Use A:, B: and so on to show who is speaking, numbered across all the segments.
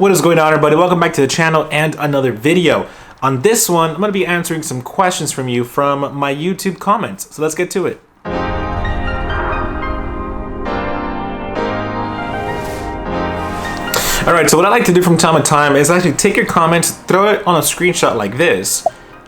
A: What is going on, everybody? Welcome back to the channel and another video. On this one, I'm going to be answering some questions from you from my YouTube comments. So let's get to it. Alright, so what I like to do from time to time is actually take your comments, throw it on a screenshot like this,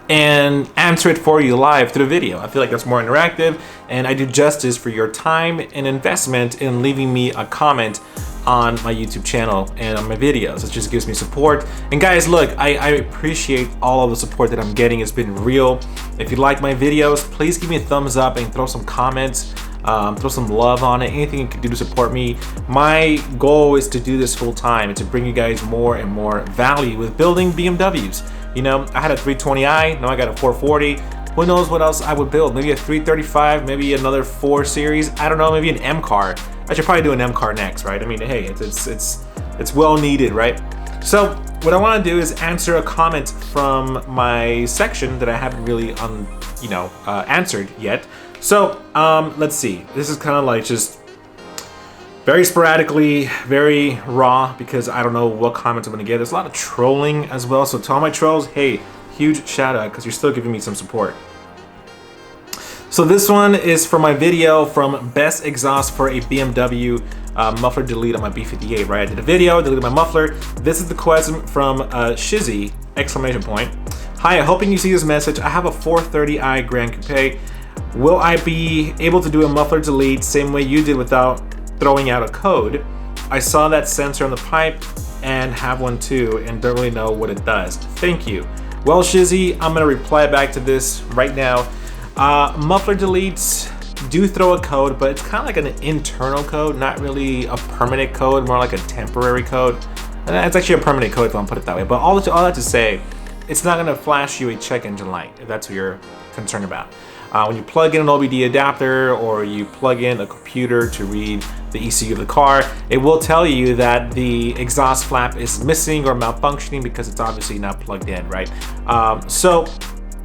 A: and answer it for you live through the video. I feel like that's more interactive, and I do justice for your time and investment in leaving me a comment on my YouTube channel and on my videos. It just gives me support. And guys, look, I appreciate all of the support that I'm getting. It's been real. If you like my videos, please give me a thumbs up and throw some comments, throw some love on it. Anything you can do to support me. My goal is to do this full time and to bring you guys more and more value with building BMWs. You know, I had a 320i, now I got a 440. Who knows what else I would build? Maybe a 335, maybe another 4 Series. I don't know, maybe an M car. I should probably do an M car next, right? I mean, hey, it's well needed, right? So what I want to do is answer a comment from my section that I haven't really answered yet. So let's see. This is kind of like just very sporadically, very raw, because I don't know what comments I'm gonna get. There's a lot of trolling as well. So to all my trolls, hey, huge shout out, because you're still giving me some support. So this one is for my video from best exhaust for a BMW muffler delete on my B58, right? I did a video, deleted my muffler. This is the question from Shizzy, exclamation point. Hi, hoping you see this message. I have a 430i Grand Coupe. Will I be able to do a muffler delete same way you did without throwing out a code? I saw that sensor on the pipe and have one too and don't really know what it does. Thank you. Well, Shizzy, I'm gonna reply back to this right now. Muffler deletes do throw a code, but it's kind of like an internal code, not really a permanent code, more like a temporary code. And it's actually a permanent code if I want to put it that way. But all that to say, it's not gonna flash you a check engine light if that's what you're concerned about. When you plug in an OBD adapter or you plug in a computer to read the ECU of the car, it will tell you that the exhaust flap is missing or malfunctioning because it's obviously not plugged in, right? So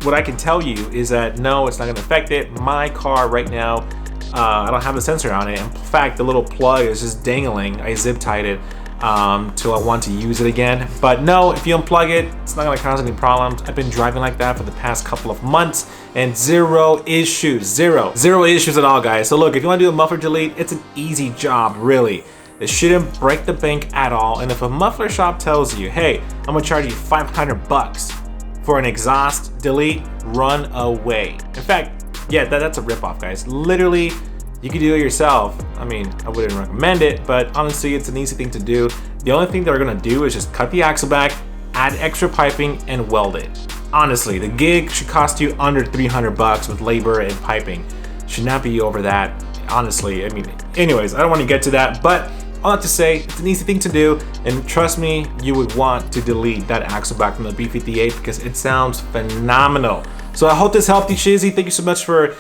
A: what I can tell you is that no, it's not gonna affect it. My car right now, I don't have a sensor on it. In fact, the little plug is just dangling. I zip tied it till I want to use it again. But no, if you unplug it, it's not gonna cause any problems. I've been driving like that for the past couple of months and zero issues at all, guys. So look, if you wanna do a muffler delete, it's an easy job, really. It shouldn't break the bank at all. And if a muffler shop tells you, hey, I'm gonna charge you 500 bucks for an exhaust delete, run away. In fact, yeah, that's a ripoff, guys. Literally, you can do it yourself. I mean, I wouldn't recommend it, but honestly, it's an easy thing to do. The only thing they're gonna do is just cut the axle back, add extra piping, and weld it. Honestly, the gig should cost you under 300 bucks with labor and piping. Should not be over that, honestly. I mean, anyways, I don't want to get to that, but all that to say, it's an easy thing to do, and trust me, you would want to delete that axle back from the B58 because it sounds phenomenal. So I hope this helped you, Shizzy. Thank you so much for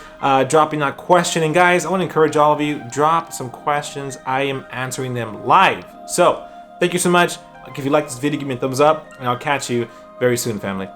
A: dropping that question. And guys, I want to encourage all of you, drop some questions. I am answering them live. So thank you so much. If you like this video, give me a thumbs up, and I'll catch you very soon, family.